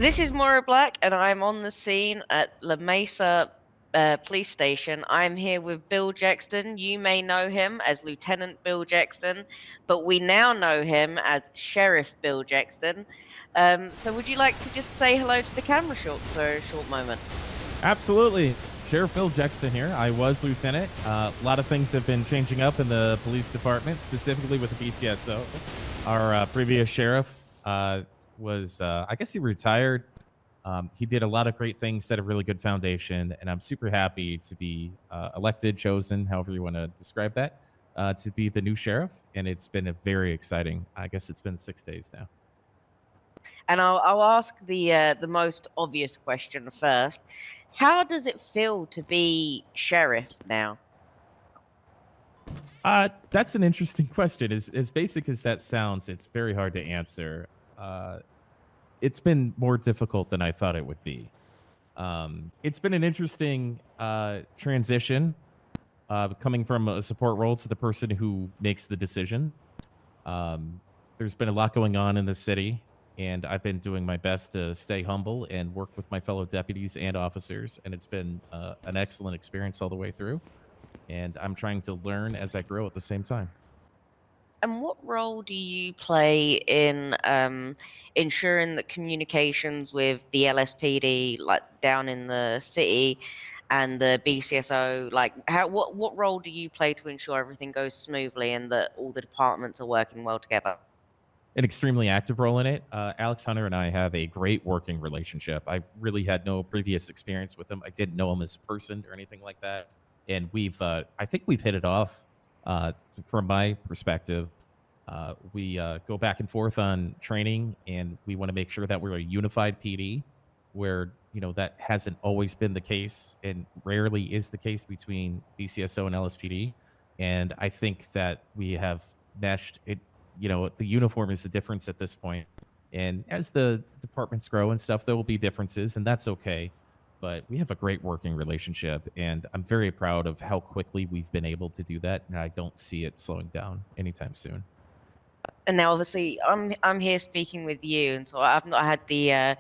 This is Moira Black, and I'm on the scene at La Mesa Police Station. I'm here with Bill Jexton. You may know him as Lieutenant Bill Jexton, but we now know him as Sheriff Bill Jexton. So would you like to just say hello to the camera for a short moment? Absolutely. Sheriff Bill Jexton here. I was lieutenant. A lot of things have been changing up in the police department, specifically with the BCSO. Our previous sheriff I guess he retired. He did a lot of great things, set a really good foundation, and I'm super happy to be elected, chosen, however you want to describe that, to be the new sheriff. And it's been a very exciting, I guess it's been 6 days now. And I'll ask the most obvious question first. How does it feel to be sheriff now? That's an interesting question. As basic as that sounds, it's very hard to answer. It's been more difficult than I thought it would be. It's been an interesting transition, coming from a support role to the person who makes the decision. There's been a lot going on in the city, and I've been doing my best to stay humble and work with my fellow deputies and officers. And it's been an excellent experience all the way through. And I'm trying to learn as I grow at the same time. And what role do you play in ensuring that communications with the LSPD, like down in the city, and the BCSO, like what role do you play to ensure everything goes smoothly and that all the departments are working well together? An extremely active role in it. Alex Hunter and I have a great working relationship. I really had no previous experience with him. I didn't know him as a person or anything like that. And I think we've hit it off from my perspective. We go back and forth on training, and we want to make sure that we're a unified PD where, that hasn't always been the case and rarely is the case between BCSO and LSPD. And I think that we have meshed it. The uniform is the difference at this point. And as the departments grow and stuff, there will be differences, and that's okay. But we have a great working relationship, and I'm very proud of how quickly we've been able to do that. And I don't see it slowing down anytime soon. And now, obviously, I'm here speaking with you, and so I've not had the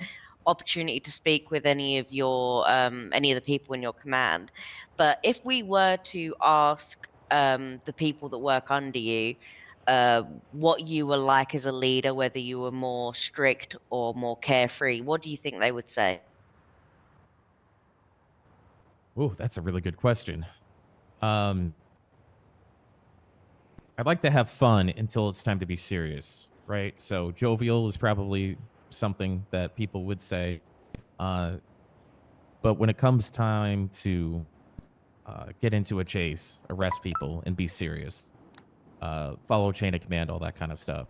opportunity to speak with any of the people in your command. But if we were to ask the people that work under you what you were like as a leader, whether you were more strict or more carefree, what do you think they would say? Oh, that's a really good question. Um, I'd like to have fun until it's time to be serious, right? So jovial is probably something that people would say. Uh, but when it comes time to get into a chase, arrest people, and be serious, follow chain of command, all that kind of stuff,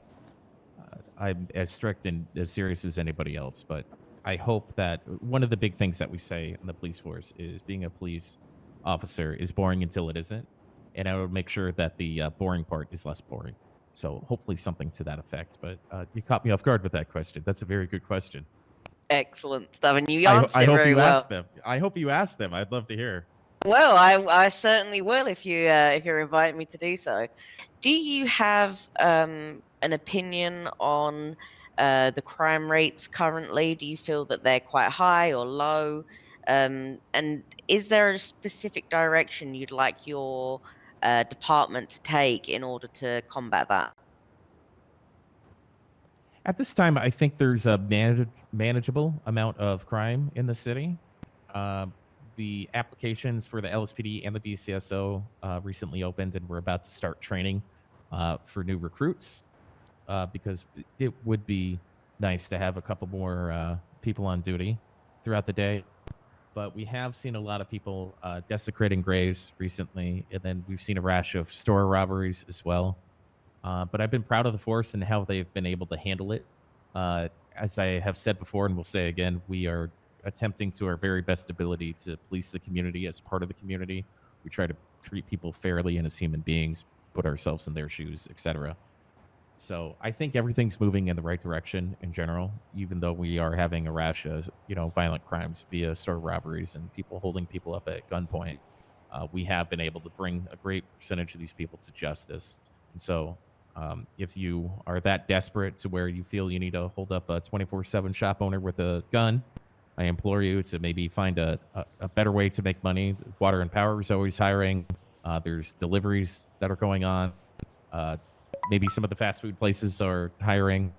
I'm as strict and as serious as anybody else. But I hope that one of the big things that we say in the police force is being a police officer is boring until it isn't. And I would make sure that the boring part is less boring. So hopefully something to that effect. But you caught me off guard with that question. That's a very good question. Excellent stuff, and you answered I it hope very you well. ask them. I hope you ask them. I'd love to hear. Well, I certainly will if you're inviting me to do so. Do you have an opinion on the crime rates currently? Do you feel that they're quite high or low? And is there a specific direction you'd like your department to take in order to combat that? At this time, I think there's a manageable amount of crime in the city. Uh, the applications for the LSPD and the BCSO recently opened, and we're about to start training for new recruits because it would be nice to have a couple more people on duty throughout the day. But we have seen a lot of people desecrating graves recently, and then we've seen a rash of store robberies as well. But I've been proud of the force and how they've been able to handle it. As I have said before, and will say again, we are attempting to our very best ability to police the community as part of the community. We try to treat people fairly and as human beings, put ourselves in their shoes, etc. So I think everything's moving in the right direction in general, even though we are having a rash of, violent crimes via store robberies and people holding people up at gunpoint. We have been able to bring a great percentage of these people to justice. And so If you are that desperate to where you feel you need to hold up a 24/7 shop owner with a gun, I implore you to maybe find a better way to make money. Water and Power is always hiring. There's deliveries that are going on. Uh, Maybe some of the fast food places are hiring.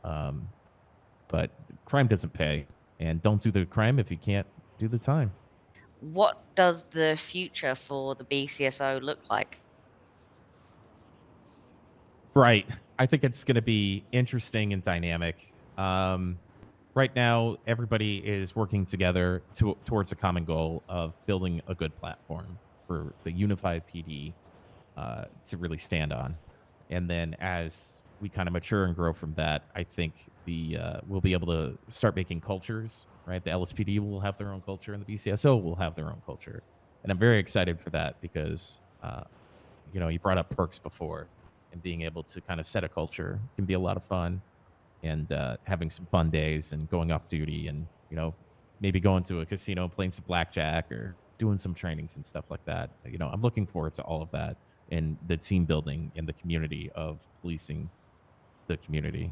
Um, but crime doesn't pay. And don't do the crime if you can't do the time. What does the future for the BCSO look like? Right. I think it's going to be interesting and dynamic. Right now, everybody is working together towards a common goal of building a good platform for the unified PD to really stand on. And then as we kind of mature and grow from that, I think we'll be able to start making cultures. Right, the LSPD will have their own culture, and the BCSO will have their own culture. And I'm very excited for that because you brought up perks before, and being able to kind of set a culture can be a lot of fun, and having some fun days and going off duty, and maybe going to a casino, playing some blackjack, or doing some trainings and stuff like that. I'm looking forward to all of that and the team building and the community of policing the community.